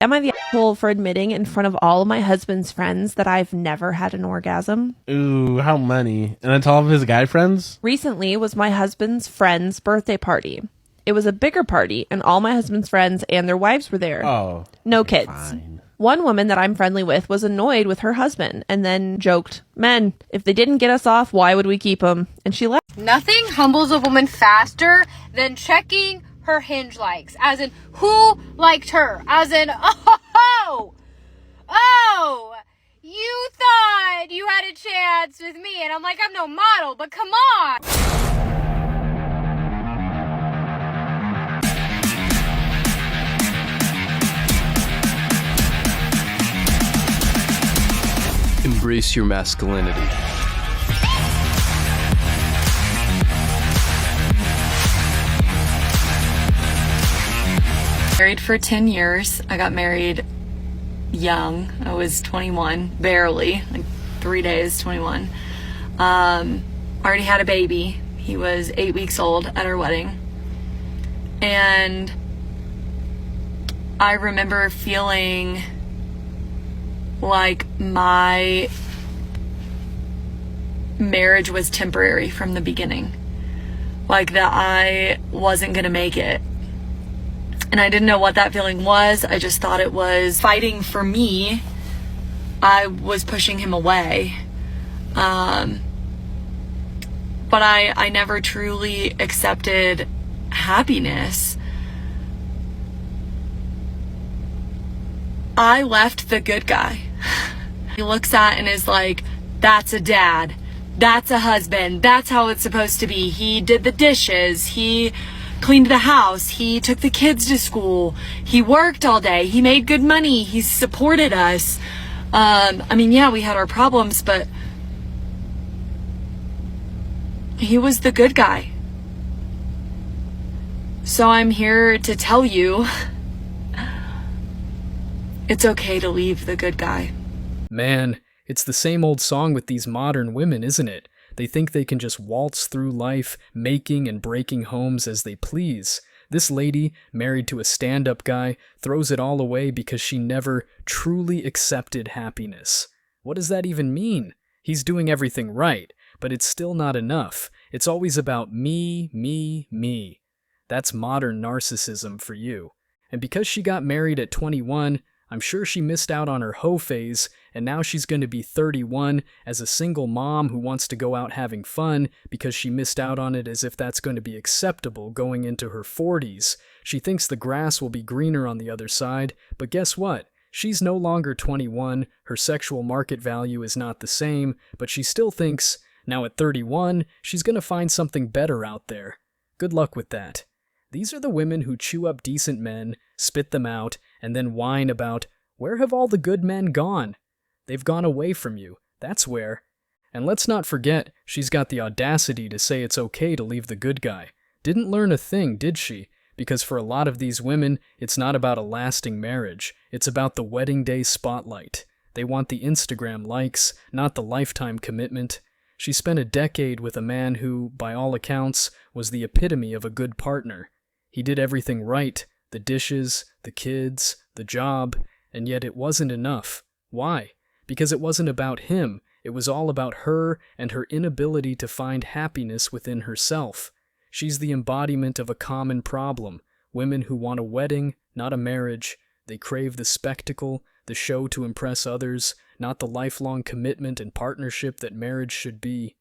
Am I the asshole for admitting in front of all of my husband's friends that I've never had an orgasm? Ooh, how many? And it's all of his guy friends? Recently was my husband's friend's birthday party. It was a bigger party, and all my husband's friends and their wives were there. Oh. No kids. Fine. One woman that I'm friendly with was annoyed with her husband and then joked, "Men, if they didn't get us off, why would we keep them?" And she left. Nothing humbles a woman faster than checking her Hinge likes. As in, who liked her? As in, oh, you thought you had a chance with me. And I'm like, I'm no model, but come on. Embrace your masculinity. Married for 10 years. I got married young. I was 21, barely, like 3 days, 21. Already had a baby. He was 8 weeks old at our wedding. And I remember feeling like my marriage was temporary from the beginning. Like that I wasn't gonna make it. And I didn't know what that feeling was. I just thought it was fighting for me. I was pushing him away. But I never truly accepted happiness. I left the good guy. He looks at and is like, that's a dad. That's a husband. That's how it's supposed to be. He did the dishes. He cleaned the house. He took the kids to school. He worked all day. He made good money. He supported us. I mean, yeah, we had our problems, but he was the good guy. So I'm here to tell you, it's okay to leave the good guy. Man, it's the same old song with these modern women, isn't it? They think they can just waltz through life, making and breaking homes as they please. This lady, married to a stand-up guy, throws it all away because she never truly accepted happiness. What does that even mean? He's doing everything right, but it's still not enough. It's always about me, me, me. That's modern narcissism for you. And because she got married at 21, I'm sure she missed out on her hoe phase, and now she's going to be 31 as a single mom who wants to go out having fun because she missed out on it, as if that's going to be acceptable going into her 40s. She thinks the grass will be greener on the other side, but guess what? She's no longer 21, her sexual market value is not the same, but she still thinks, now at 31, she's going to find something better out there. Good luck with that. These are the women who chew up decent men, spit them out, and then whine about, where have all the good men gone? They've gone away from you, that's where. And let's not forget, she's got the audacity to say it's okay to leave the good guy. Didn't learn a thing, did she? Because for a lot of these women, it's not about a lasting marriage. It's about the wedding day spotlight. They want the Instagram likes, not the lifetime commitment. She spent a decade with a man who, by all accounts, was the epitome of a good partner. He did everything right, the dishes, the kids, the job, and yet it wasn't enough. Why? Because it wasn't about him. It was all about her and her inability to find happiness within herself. She's the embodiment of a common problem. Women who want a wedding, not a marriage. They crave the spectacle, the show to impress others, not the lifelong commitment and partnership that marriage should be.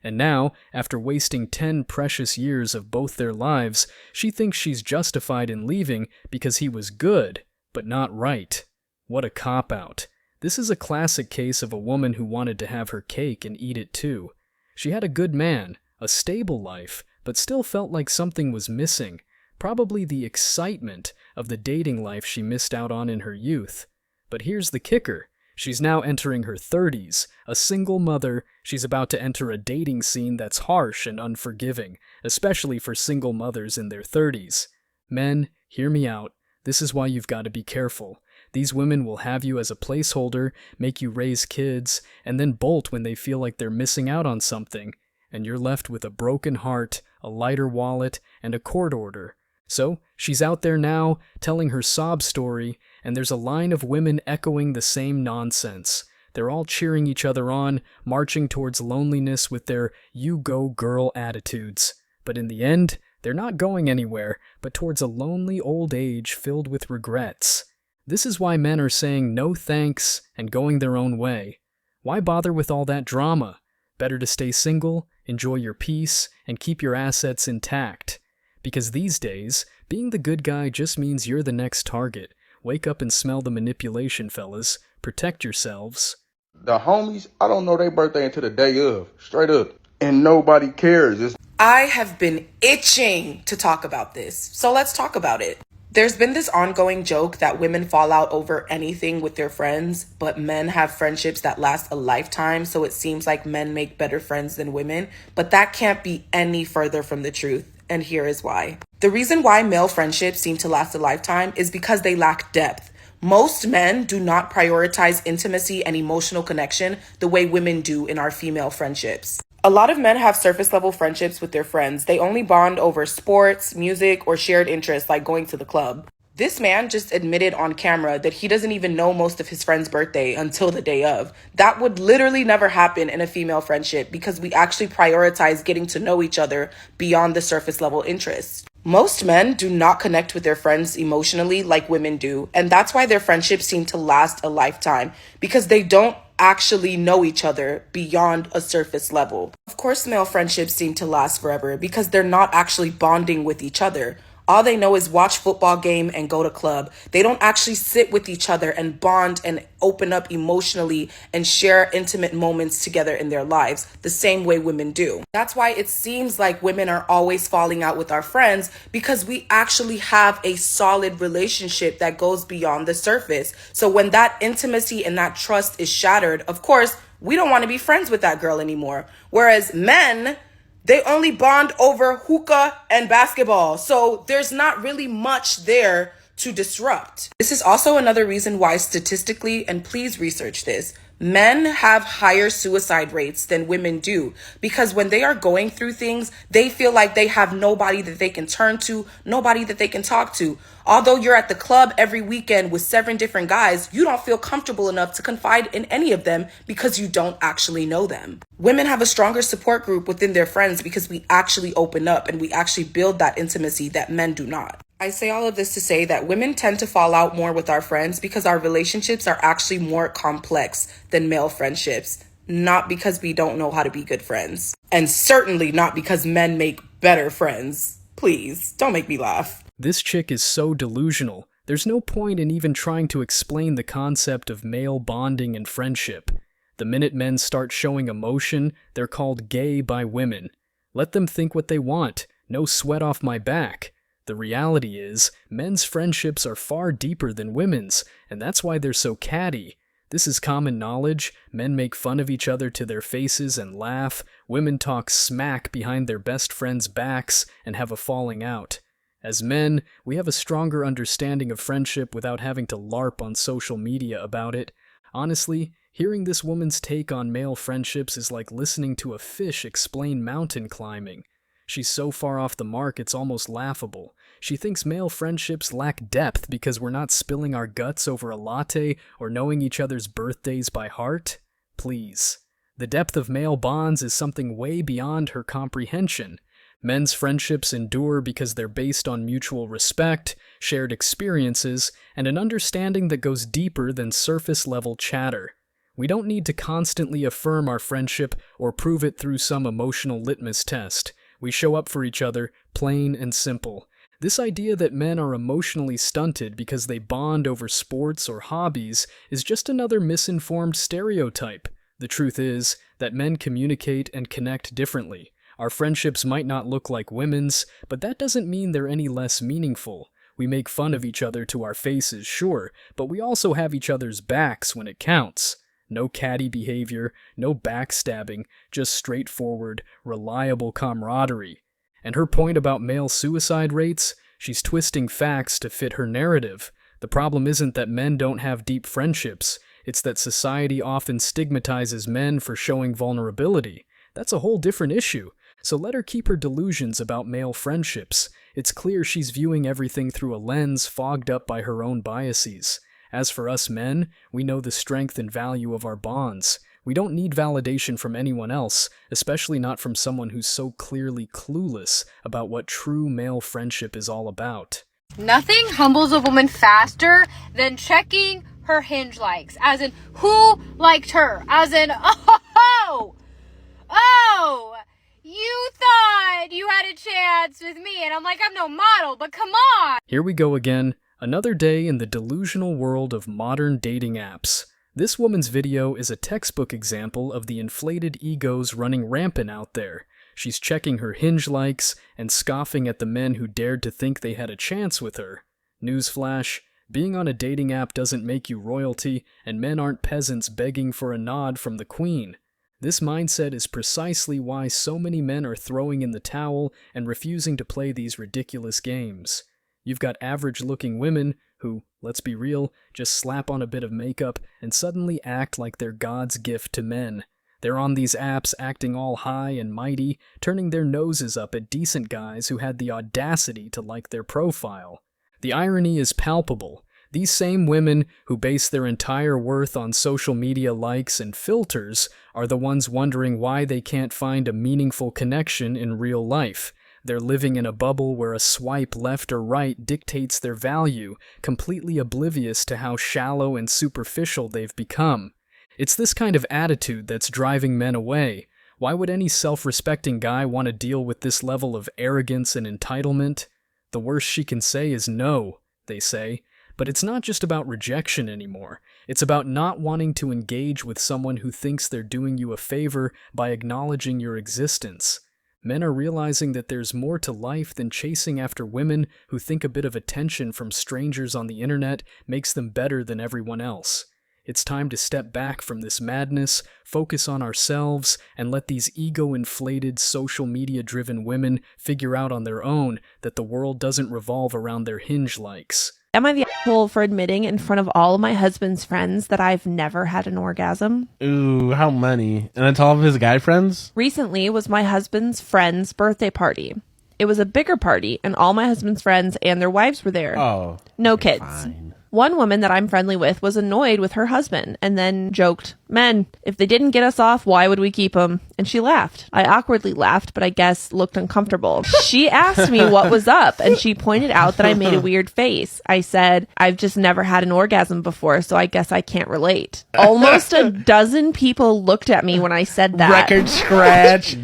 And now, after wasting 10 precious years of both their lives, she thinks she's justified in leaving because he was good, but not right. What a cop-out. This is a classic case of a woman who wanted to have her cake and eat it too. She had a good man, a stable life, but still felt like something was missing. Probably the excitement of the dating life she missed out on in her youth. But here's the kicker. She's now entering her 30s, a single mother. She's about to enter a dating scene that's harsh and unforgiving, especially for single mothers in their 30s. Men, hear me out. This is why you've got to be careful. These women will have you as a placeholder, make you raise kids, and then bolt when they feel like they're missing out on something, and you're left with a broken heart, a lighter wallet, and a court order. So, she's out there now, telling her sob story, and there's a line of women echoing the same nonsense. They're all cheering each other on, marching towards loneliness with their "you go girl" attitudes. But in the end, they're not going anywhere, but towards a lonely old age filled with regrets. This is why men are saying no thanks and going their own way. Why bother with all that drama? Better to stay single, enjoy your peace, and keep your assets intact. Because these days, being the good guy just means you're the next target. Wake up and smell the manipulation, fellas. Protect yourselves. The homies, I don't know their birthday until the day of, straight up. And nobody cares. I have been itching to talk about this, so let's talk about it. There's been this ongoing joke that women fall out over anything with their friends, but men have friendships that last a lifetime, so it seems like men make better friends than women, but that can't be any further from the truth, and here is why. The reason why male friendships seem to last a lifetime is because they lack depth. Most men do not prioritize intimacy and emotional connection the way women do in our female friendships. A lot of men have surface level friendships with their friends. They only bond over sports, music, or shared interests like going to the club. This man just admitted on camera that he doesn't even know most of his friend's birthday until the day of. That would literally never happen in a female friendship because we actually prioritize getting to know each other beyond the surface level interests. Most men do not connect with their friends emotionally like women do, and that's why their friendships seem to last a lifetime, because they don't actually know each other beyond a surface level. Of course, male friendships seem to last forever because they're not actually bonding with each other. All they know is watch football game and go to club. They don't actually sit with each other and bond and open up emotionally and share intimate moments together in their lives the same way women do. That's why it seems like women are always falling out with our friends, because we actually have a solid relationship that goes beyond the surface. So when that intimacy and that trust is shattered, of course, we don't want to be friends with that girl anymore. Whereas men, they only bond over hookah and basketball. So there's not really much there to disrupt. This is also another reason why statistically, and please research this, men have higher suicide rates than women do, because when they are going through things, they feel like they have nobody that they can turn to, nobody that they can talk to. Although you're at the club every weekend with 7 different guys, you don't feel comfortable enough to confide in any of them because you don't actually know them. Women have a stronger support group within their friends because we actually open up and we actually build that intimacy that men do not. I say all of this to say that women tend to fall out more with our friends because our relationships are actually more complex than male friendships, not because we don't know how to be good friends, and certainly not because men make better friends. Please, don't make me laugh. This chick is so delusional. There's no point in even trying to explain the concept of male bonding and friendship. The minute men start showing emotion, they're called gay by women. Let them think what they want. No sweat off my back. The reality is, men's friendships are far deeper than women's, and that's why they're so catty. This is common knowledge. Men make fun of each other to their faces and laugh. Women talk smack behind their best friends' backs and have a falling out. As men, we have a stronger understanding of friendship without having to LARP on social media about it. Honestly, hearing this woman's take on male friendships is like listening to a fish explain mountain climbing. She's so far off the mark it's almost laughable. She thinks male friendships lack depth because we're not spilling our guts over a latte or knowing each other's birthdays by heart? Please. The depth of male bonds is something way beyond her comprehension. Men's friendships endure because they're based on mutual respect, shared experiences, and an understanding that goes deeper than surface-level chatter. We don't need to constantly affirm our friendship or prove it through some emotional litmus test. We show up for each other, plain and simple. This idea that men are emotionally stunted because they bond over sports or hobbies is just another misinformed stereotype. The truth is that men communicate and connect differently. Our friendships might not look like women's, but that doesn't mean they're any less meaningful. We make fun of each other to our faces, sure, but we also have each other's backs when it counts. No catty behavior, no backstabbing, just straightforward, reliable camaraderie. And her point about male suicide rates? She's twisting facts to fit her narrative. The problem isn't that men don't have deep friendships. It's that society often stigmatizes men for showing vulnerability. That's a whole different issue. So let her keep her delusions about male friendships. It's clear she's viewing everything through a lens fogged up by her own biases. As for us men, we know the strength and value of our bonds. We don't need validation from anyone else, especially not from someone who's so clearly clueless about what true male friendship is all about. Nothing humbles a woman faster than checking her Hinge likes. As in, who liked her? As in, oh, you thought you had a chance with me. And I'm like, I'm no model, but come on. Here we go again. Another day in the delusional world of modern dating apps. This woman's video is a textbook example of the inflated egos running rampant out there. She's checking her Hinge likes and scoffing at the men who dared to think they had a chance with her. Newsflash, being on a dating app doesn't make you royalty, and men aren't peasants begging for a nod from the queen. This mindset is precisely why so many men are throwing in the towel and refusing to play these ridiculous games. You've got average-looking women who, let's be real, just slap on a bit of makeup and suddenly act like they're God's gift to men. They're on these apps acting all high and mighty, turning their noses up at decent guys who had the audacity to like their profile. The irony is palpable. These same women who base their entire worth on social media likes and filters are the ones wondering why they can't find a meaningful connection in real life. They're living in a bubble where a swipe left or right dictates their value, completely oblivious to how shallow and superficial they've become. It's this kind of attitude that's driving men away. Why would any self-respecting guy want to deal with this level of arrogance and entitlement? The worst she can say is no, they say. But it's not just about rejection anymore. It's about not wanting to engage with someone who thinks they're doing you a favor by acknowledging your existence. Men are realizing that there's more to life than chasing after women who think a bit of attention from strangers on the internet makes them better than everyone else. It's time to step back from this madness, focus on ourselves, and let these ego-inflated, social media-driven women figure out on their own that the world doesn't revolve around their Hinge likes. Am I the asshole for admitting in front of all of my husband's friends that I've never had an orgasm? Ooh, how many? And it's all of his guy friends? Recently was my husband's friend's birthday party. It was a bigger party, and all my husband's friends and their wives were there. Oh. No kids. Fine. One woman that I'm friendly with was annoyed with her husband and then joked, "Men, if they didn't get us off, why would we keep them?" And she laughed. I awkwardly laughed, but I guess looked uncomfortable. She asked me what was up, and she pointed out that I made a weird face. I said, "I've just never had an orgasm before, so I guess I can't relate." Almost a dozen people looked at me when I said that. Record scratch.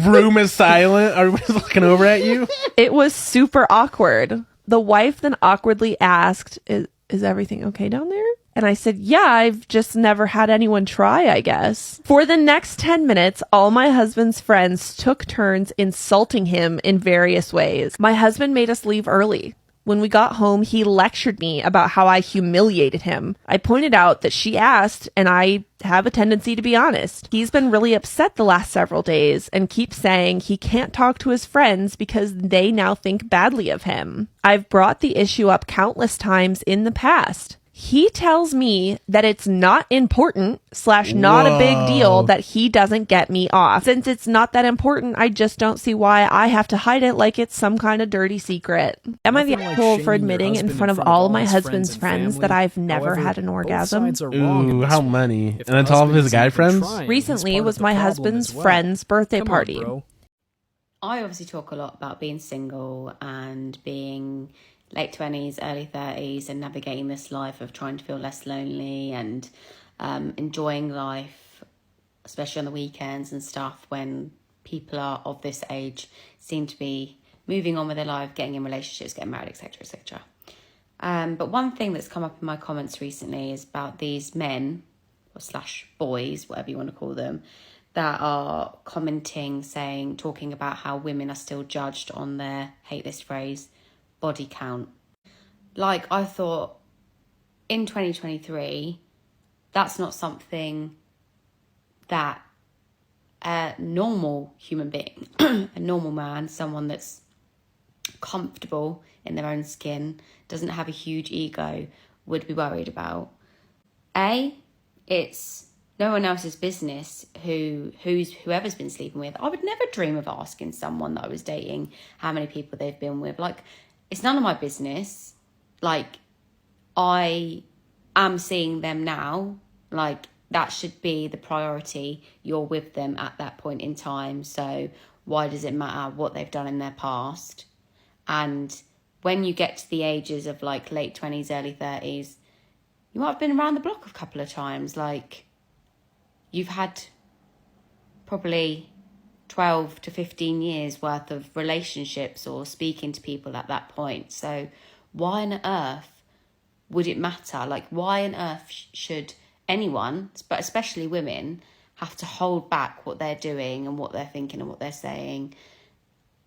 Room is silent. Everybody's looking over at you. It was super awkward. The wife then awkwardly asked, Is everything okay down there? And I said, yeah, I've just never had anyone try, I guess. For the next 10 minutes, all my husband's friends took turns insulting him in various ways. My husband made us leave early. When we got home, he lectured me about how I humiliated him. I pointed out that she asked, and I have a tendency to be honest. He's been really upset the last several days and keeps saying he can't talk to his friends because they now think badly of him. I've brought the issue up countless times in the past. He tells me that it's not important / not a big deal that he doesn't get me off. Since it's not that important, I just don't see why I have to hide it like it's some kind of dirty secret. Am I the asshole for admitting in front of all of my husband's friends that I've never had an orgasm? Ooh, how many? And it's all of his guy friends? Recently was my husband's friend's birthday party. I obviously talk a lot about being single and being late 20s, early 30s, and navigating this life of trying to feel less lonely and enjoying life, especially on the weekends and stuff, when people are of this age seem to be moving on with their life, getting in relationships, getting married, etc., etc. But one thing that's come up in my comments recently is about these men, or / boys, whatever you want to call them, that are commenting, talking about how women are still judged on their, hate this phrase, body count. Like, I thought in 2023, that's not something that a normal human being, a normal man, someone that's comfortable in their own skin, doesn't have a huge ego, would be worried about. It's no one else's business whoever's been sleeping with. I would never dream of asking someone that I was dating how many people they've been with. Like, it's none of my business. Like, I am seeing them now, like, that should be the priority. You're with them at that point in time. So why does it matter what they've done in their past? And when you get to the ages of like late 20s, early 30s, you might have been around the block a couple of times. Like, you've had probably 12 to 15 years worth of relationships or speaking to people at that point. So why on earth would it matter? Like, why on earth should anyone, but especially women, have to hold back what they're doing and what they're thinking and what they're saying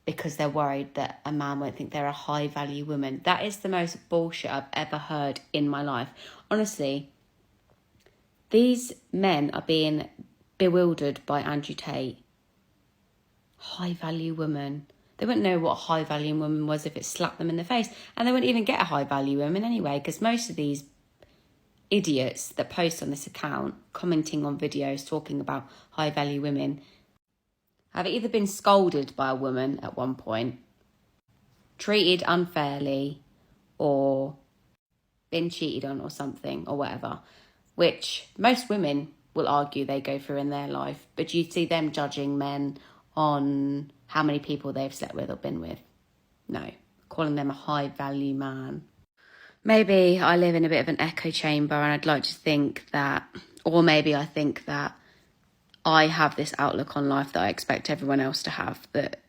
because they're worried that a man won't think they're a high value woman? That is the most bullshit I've ever heard in my life. Honestly, these men are being bewildered by Andrew Tate. High value woman. They wouldn't know what a high value woman was if it slapped them in the face. And they wouldn't even get a high value woman anyway, because most of these idiots that post on this account commenting on videos talking about high value women have either been scolded by a woman at one point, treated unfairly, or been cheated on or something or whatever, which most women will argue they go through in their life. But you see them judging men on how many people they've slept with or been with. No, calling them a high value man. Maybe I live in a bit of an echo chamber and I'd like to think that, or maybe I think that I have this outlook on life that I expect everyone else to have, that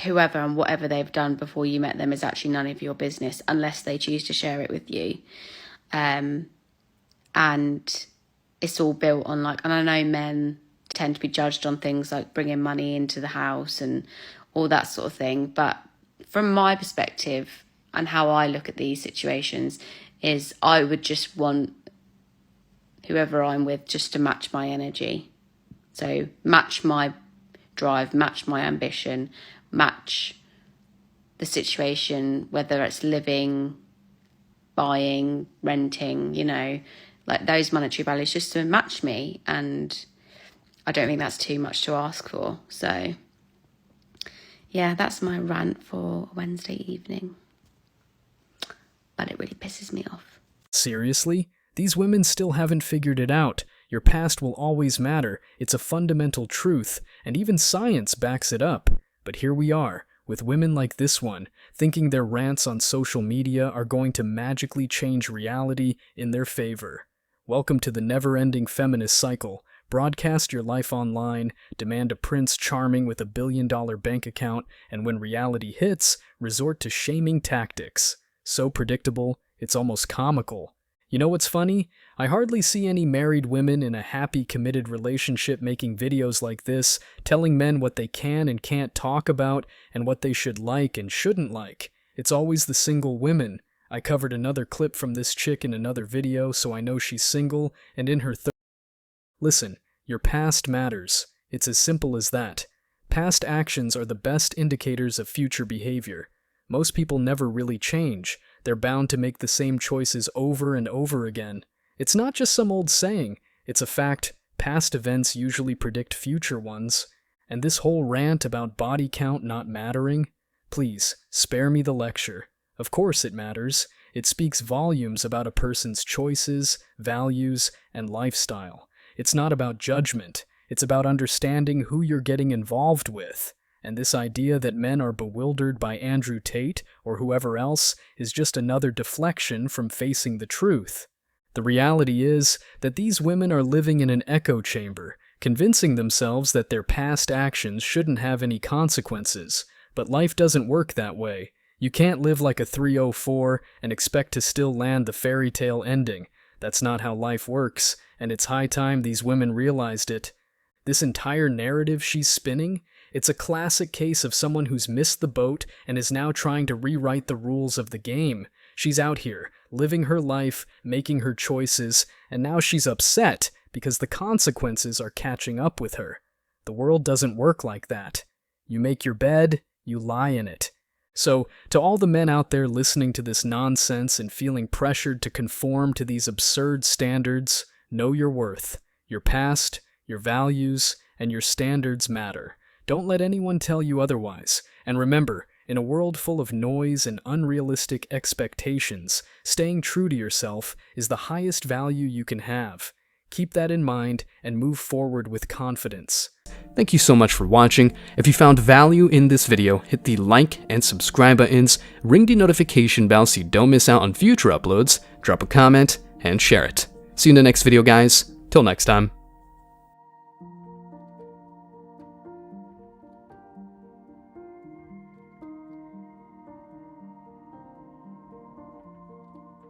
whoever and whatever they've done before you met them is actually none of your business unless they choose to share it with you. And it's all built on like, and I know men tend to be judged on things like bringing money into the house and all that sort of thing. But from my perspective and how I look at these situations is I would just want whoever I'm with just to match my energy. So match my drive, match my ambition, match the situation, whether it's living, buying, renting, you know, like those monetary values, just to match me. And I don't think that's too much to ask for. So yeah, that's my rant for Wednesday evening. But it really pisses me off. Seriously? These women still haven't figured it out. Your past will always matter. It's a fundamental truth, and even science backs it up. But here we are, with women like this one, thinking their rants on social media are going to magically change reality in their favor. Welcome to the never-ending feminist cycle. Broadcast your life online, demand a Prince Charming with $1 billion bank account, and when reality hits, resort to shaming tactics. So predictable, it's almost comical. You know what's funny? I hardly see any married women in a happy, committed relationship making videos like this, telling men what they can and can't talk about and what they should like and shouldn't like. It's always the single women. I covered another clip from this chick in another video, so I know she's single and in her Listen, your past matters. It's as simple as that. Past actions are the best indicators of future behavior. Most people never really change. They're bound to make the same choices over and over again. It's not just some old saying. It's a fact. Past events usually predict future ones. And this whole rant about body count not mattering? Please, spare me the lecture. Of course it matters. It speaks volumes about a person's choices, values, and lifestyle. It's not about judgment. It's about understanding who you're getting involved with. And this idea that men are bewildered by Andrew Tate or whoever else is just another deflection from facing the truth. The reality is that these women are living in an echo chamber, convincing themselves that their past actions shouldn't have any consequences. But life doesn't work that way. You can't live like a 304 and expect to still land the fairy tale ending. That's not how life works, and it's high time these women realized it. This entire narrative she's spinning, it's a classic case of someone who's missed the boat and is now trying to rewrite the rules of the game. She's out here, living her life, making her choices, and now she's upset because the consequences are catching up with her. The world doesn't work like that. You make your bed, you lie in it. So, to all the men out there listening to this nonsense and feeling pressured to conform to these absurd standards, know your worth. Your past, your values, and your standards matter. Don't let anyone tell you otherwise. And remember, In a world full of noise and unrealistic expectations, staying true to yourself is the highest value you can have. Keep that in mind and move forward with confidence. Thank you so much for watching. If you found value in this video, hit the like and subscribe buttons, ring the notification bell so you don't miss out on future uploads, drop a comment, and share it. See you in the next video, guys. Till next time.